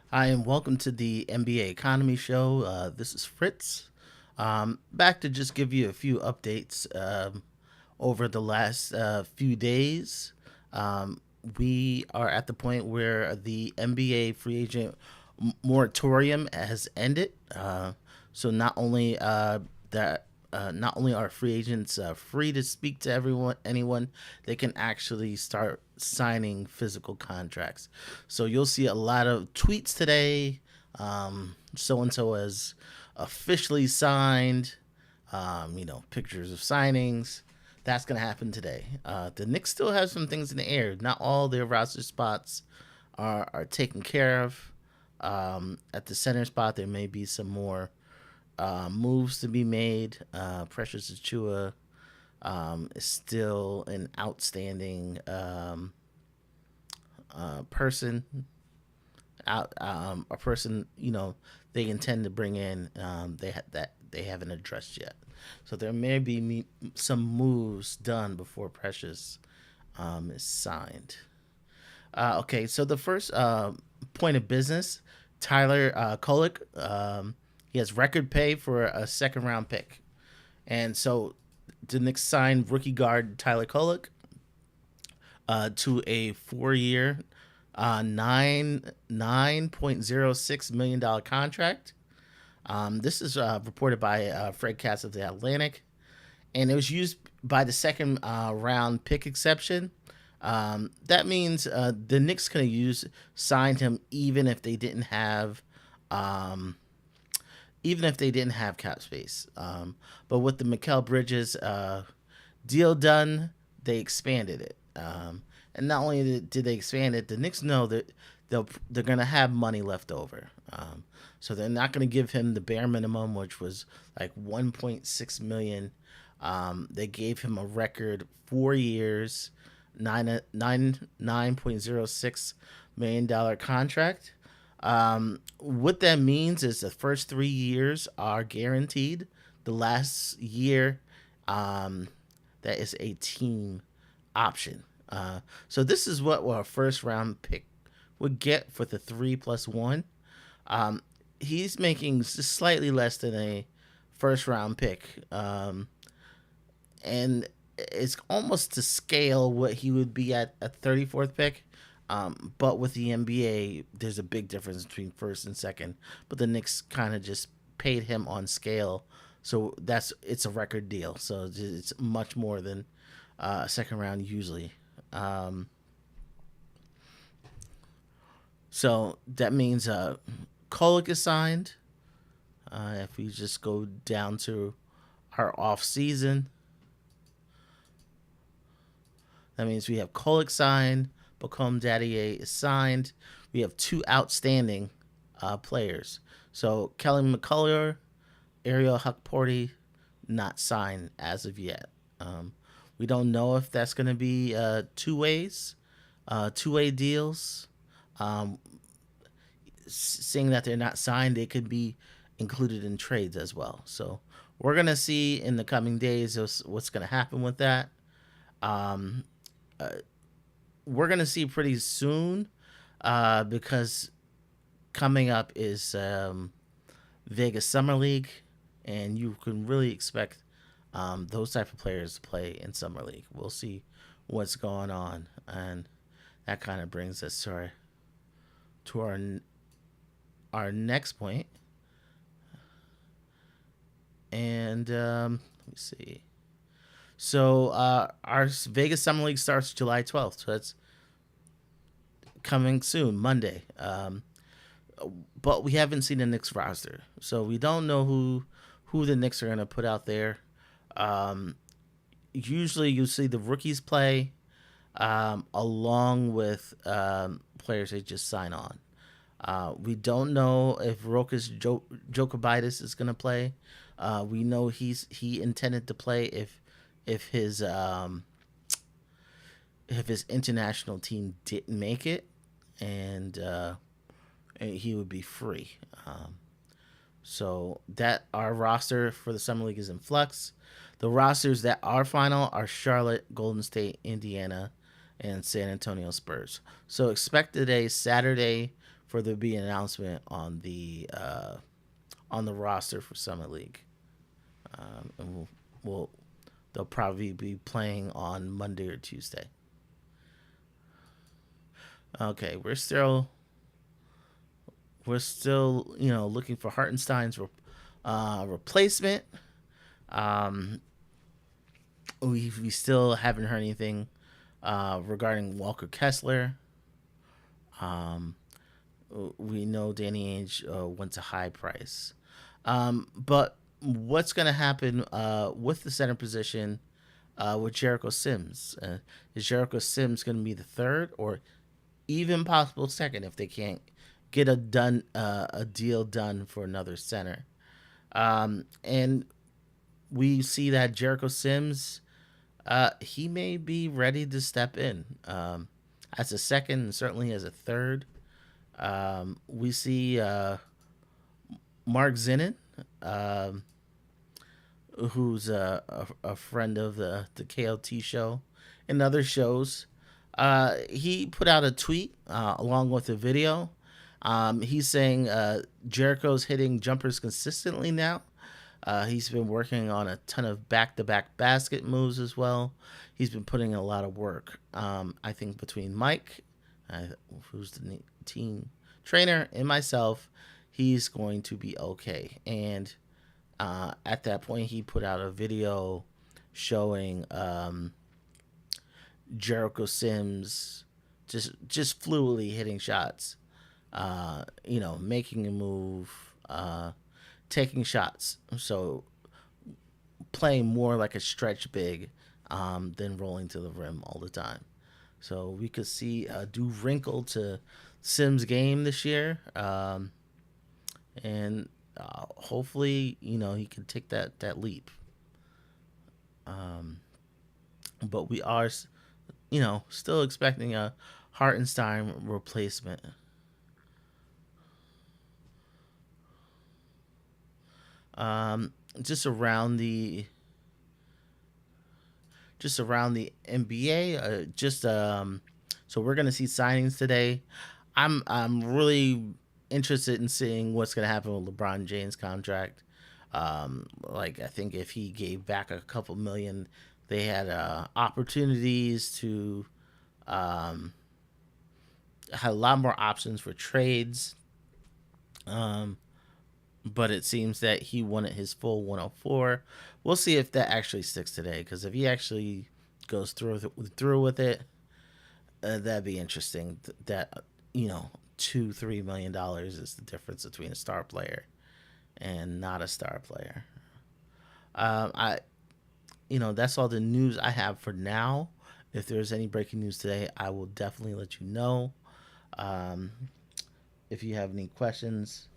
Hi, and welcome to the NBA Economy Show. This is Fritz. Back to just give you a few updates over the last few days. Um, we are at the point where the NBA free agent moratorium has ended. So not only are free agents free to speak to anyone, they can actually start signing physical contracts. So you'll see a lot of tweets today. So and so has officially signed. Pictures of signings. That's going to happen today. The Knicks still have some things in the air. Not all their roster spots are taken care of. At the center spot, there may be some more moves to be made. Precious Achua is still an outstanding person. A person they intend to bring in. They haven't addressed yet. So there may be some moves done before Precious is signed. Okay, so the first point of business, Tyler Kolek, he has record pay for a second round pick. And so the Knicks signed rookie guard Tyler Kolek to a 4 year, $9.06 million contract. This is reported by Fred Katz of the Atlantic, and it was used by the second round pick exception. That means the Knicks could have signed him um, even if they didn't have cap space. But with the Mikal Bridges deal done, they expanded it. And not only did they expand it, the Knicks know that they're gonna have money left over. So they're not gonna give him the bare minimum, which was like 1.6 million. They gave him a record 4 years, 9.06 million dollar contract. What that means is the first 3 years are guaranteed. The last year, that is a team option. So this is what our first round pick would get for the 3+1. Um, he's making just slightly less than a first round pick, and it's almost to scale what he would be at a 34th pick. But with the NBA, there's a big difference between first and second. But the Knicks kind of just paid him on scale, so it's a record deal. So it's much more than a second round usually. Um, so that means Kolek is signed. If we just go down to our off season, that means we have Kolek signed. Bacom Dadier is signed. We have two outstanding players. So Kelly McCullough, Ariel Huckporty, not signed as of yet. We don't know if that's going to be two-way deals. Um, Seeing that they're not signed, they could be included in trades as well. So we're going to see in the coming days what's going to happen with that. Um, uh, we're going to see pretty soon because coming up is Vegas Summer League, and you can really expect those type of players to play in Summer League. We'll see what's going on, and that kind of brings us to our next point. And let me see. So our Vegas Summer League starts July 12th. So that's coming soon, Monday. But we haven't seen the Knicks roster, so we don't know who the Knicks are going to put out there. Um, Usually, you see the rookies play along with players they just sign on. We don't know if Rokas Jokovitis is going to play. We know he intended to play if his um, if his international team didn't make it, and he would be free. So that our roster for the summer league is in flux. The rosters that are final are Charlotte, Golden State, Indiana, and San Antonio Spurs. So expect today, Saturday, for there to be an announcement on the roster for Summit League. And we'll they'll probably be playing on Monday or Tuesday. Okay, we're still looking for Hartenstein's replacement. Um, we still haven't heard anything regarding Walker Kessler. Um, we know Danny Ainge wants a high price. But what's going to happen with the center position with Jericho Sims? Is Jericho Sims going to be the third or even possible second if they can't get a deal done for another center? And we see that Jericho Sims, he may be ready to step in as a second and certainly as a third. We see Mark Zinnin, um, who's a friend of the KLT show and other shows. He put out a tweet along with a video. He's saying Jericho's hitting jumpers consistently now. He's been working on a ton of back-to-back basket moves as well. He's been putting in a lot of work. I think between Mike, who's the team trainer, and myself, he's going to be okay. And at that point, he put out a video showing Jericho Sims just fluidly hitting shots, making a move, taking shots. So playing more like a stretch big than rolling to the rim all the time. So we could see a new wrinkle to Sims' game this year, and hopefully, he can take that leap. But we are, still expecting a Hartenstein replacement. Um, just around the NBA. So we're gonna see signings today. I'm really interested in seeing what's gonna happen with LeBron James' contract. Like I think if he gave back a couple million, they had opportunities to had a lot more options for trades. Um, but it seems that he wanted his full 104. We'll see if that actually sticks today. Because if he actually goes through with it, that'd be interesting. That $2-3 million is the difference between a star player and not a star player. I that's all the news I have for now. If there's any breaking news today, I will definitely let you know. Um, if you have any questions,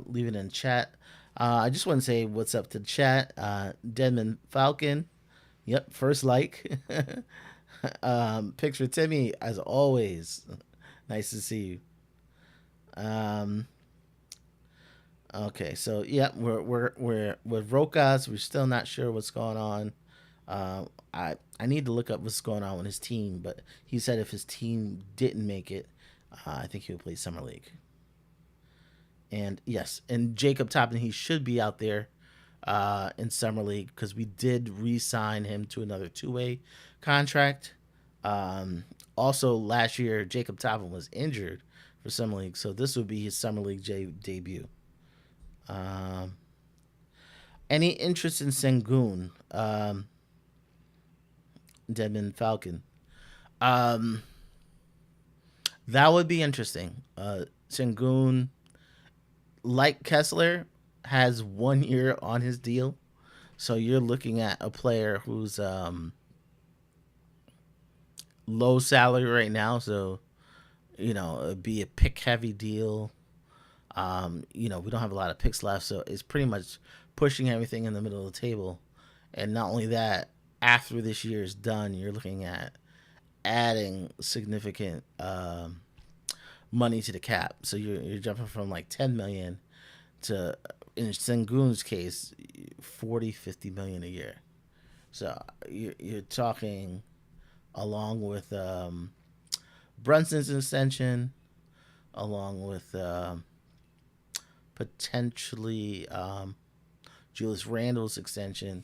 leave it in chat. I just want to say what's up to the chat. Deadman Falcon, yep, first like. Picture Timmy, as always. Nice to see you. Um, okay, so yeah, we're with Rokas. We're still not sure what's going on. I need to look up what's going on with his team, but he said if his team didn't make it, I think he'll play Summer League. And yes, and Jacob Toppin, he should be out there in Summer League because we did re-sign him to another two-way contract. Also, last year, Jacob Toppin was injured for Summer League, so this would be his Summer League debut. Any interest in Sengun? Deadman Falcon. Um, that would be interesting. Sengun, like Kessler, has 1 year on his deal. So you're looking at a player who's low salary right now. So, it'd be a pick heavy deal. We don't have a lot of picks left. So it's pretty much pushing everything in the middle of the table. And not only that, after this year is done, you're looking at adding significant money to the cap. So you're jumping from like 10 million to, in Sengun's case, 40-50 million a year. So you're talking, along with Brunson's extension, along with potentially Julius Randle's extension,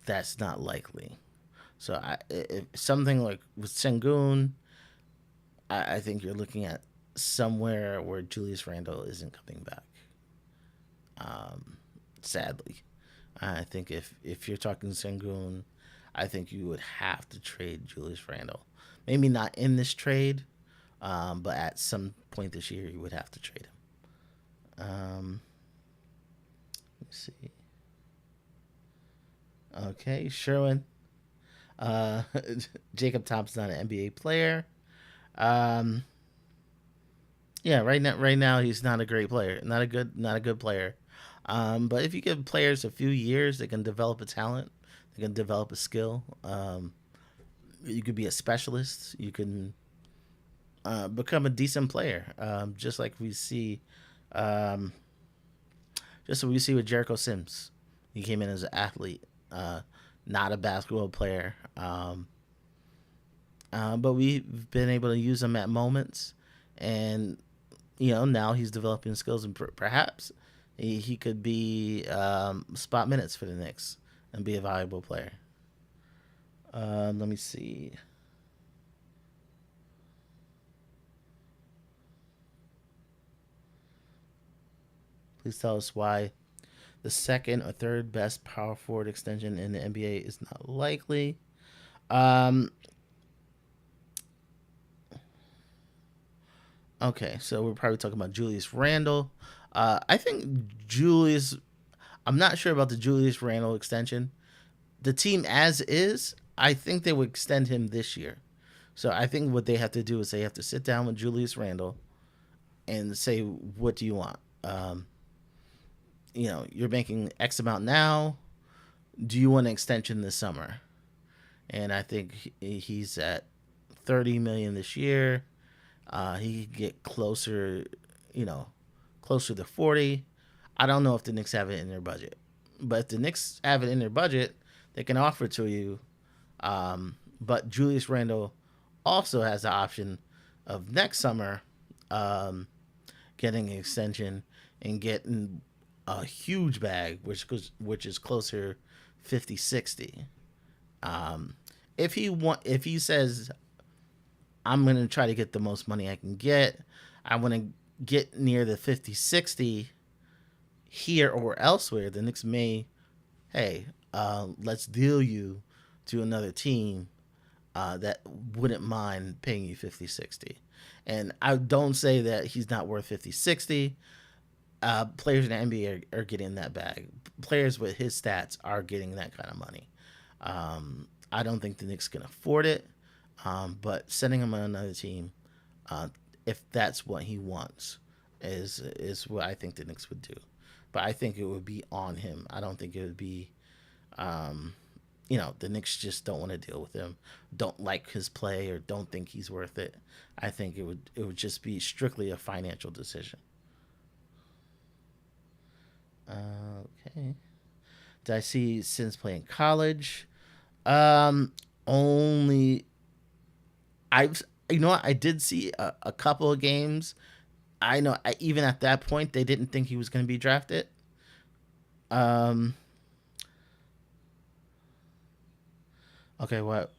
that's not likely. So if something like with Sengun, I think you're looking at somewhere where Julius Randle isn't coming back. Um, Sadly, I think if you're talking Sengun, I think you would have to trade Julius Randle. Maybe not in this trade, but at some point this year you would have to trade him. Let's see. Okay, Sherwin. Uh, Jacob Thompson, not an NBA player. Um, yeah, right now he's not a great player, not a good player. But if you give players a few years, they can develop a talent, they can develop a skill. You could be a specialist. You can become a decent player, um, just like we see with Jericho Sims. He came in as an athlete, not a basketball player. But we've been able to use him at moments, and now he's developing skills, and perhaps he could be spot minutes for the Knicks and be a valuable player. Let me see. Please tell us why the second or third best power forward extension in the NBA is not likely. Um, okay, so we're probably talking about Julius Randle. I think Julius. I'm not sure about the Julius Randle extension. The team as is, I think they would extend him this year. So I think what they have to do is they have to sit down with Julius Randle and say, what do you want? You're making X amount now. Do you want an extension this summer? And I think he's at 30 million this year. He could get closer, you know, closer to 40. I don't know if the Knicks have it in their budget, but if the Knicks have it in their budget, they can offer it to you. But Julius Randle also has the option of next summer getting an extension and getting a huge bag, which is closer 50, 60. If he says I'm gonna try to get the most money I can get, I want to get near the 50, 60 here or elsewhere, the Knicks may, hey, let's deal you to another team that wouldn't mind paying you 50, 60. And I don't say that he's not worth 50, 60. Players in the NBA are getting that bag. Players with his stats are getting that kind of money. I don't think the Knicks can afford it, but sending him on another team, uh, if that's what he wants, is what I think the Knicks would do. But I think it would be on him. I don't think it would be, um, the Knicks just don't want to deal with him, don't like his play, or don't think he's worth it. I think it would just be strictly a financial decision. Okay. Did I see since playing college? Um, Only I've you know what, I did see a couple of games. I know even at that point they didn't think he was going to be drafted. Um, okay, what?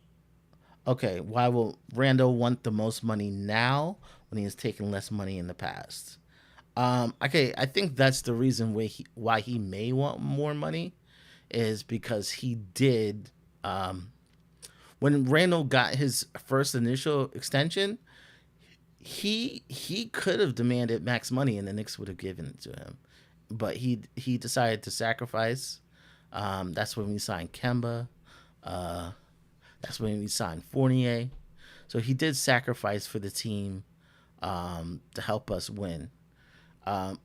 Okay, why will Randall want the most money now when he has taken less money in the past? Okay, I think that's the reason why he may want more money is because he did. When Randall got his first initial extension, he could have demanded max money and the Knicks would have given it to him, but he decided to sacrifice. That's when we signed Kemba. Uh, that's when we signed Fournier. So he did sacrifice for the team to help us win.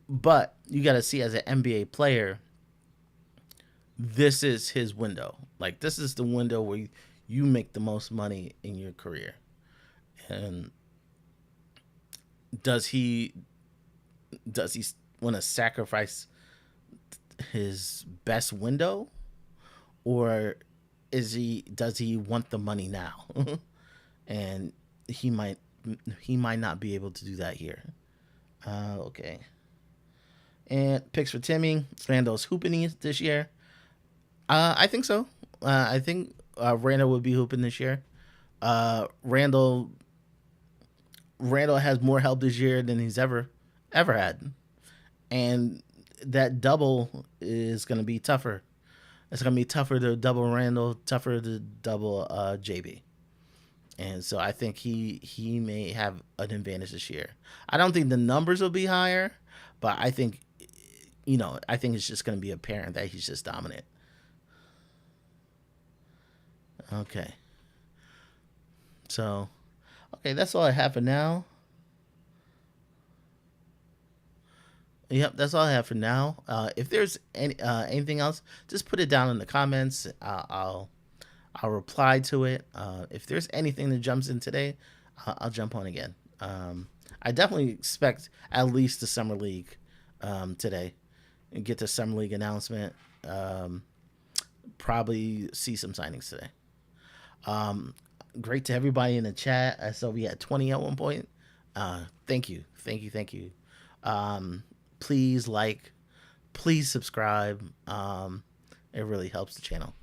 But you got to see as an NBA player, this is his window. Like this is the window where you make the most money in your career. And does he does he want to sacrifice his best window, or is he does he want the money now? And he might. he might not be able to do that here. Okay. And picks for Timmy. Randall's hooping this year. I think so. I think Randall would be hooping this year. Randall has more help this year than he's ever had, and that double is going to be tougher. It's going to be tougher to double Randall, tougher to double JB. And so I think he may have an advantage this year. I don't think the numbers will be higher, but I think I think it's just going to be apparent that he's just dominant. Okay. So, okay, that's all I have for now. Yep, that's all I have for now. If there's anything else, just put it down in the comments. I'll reply to it. If there's anything that jumps in today, I'll jump on again. I definitely expect at least the summer league today, and get the summer league announcement. Probably see some signings today. Great to everybody in the chat. I saw we had 20 at one point. Thank you, thank you, thank you. Please like, please subscribe. It really helps the channel.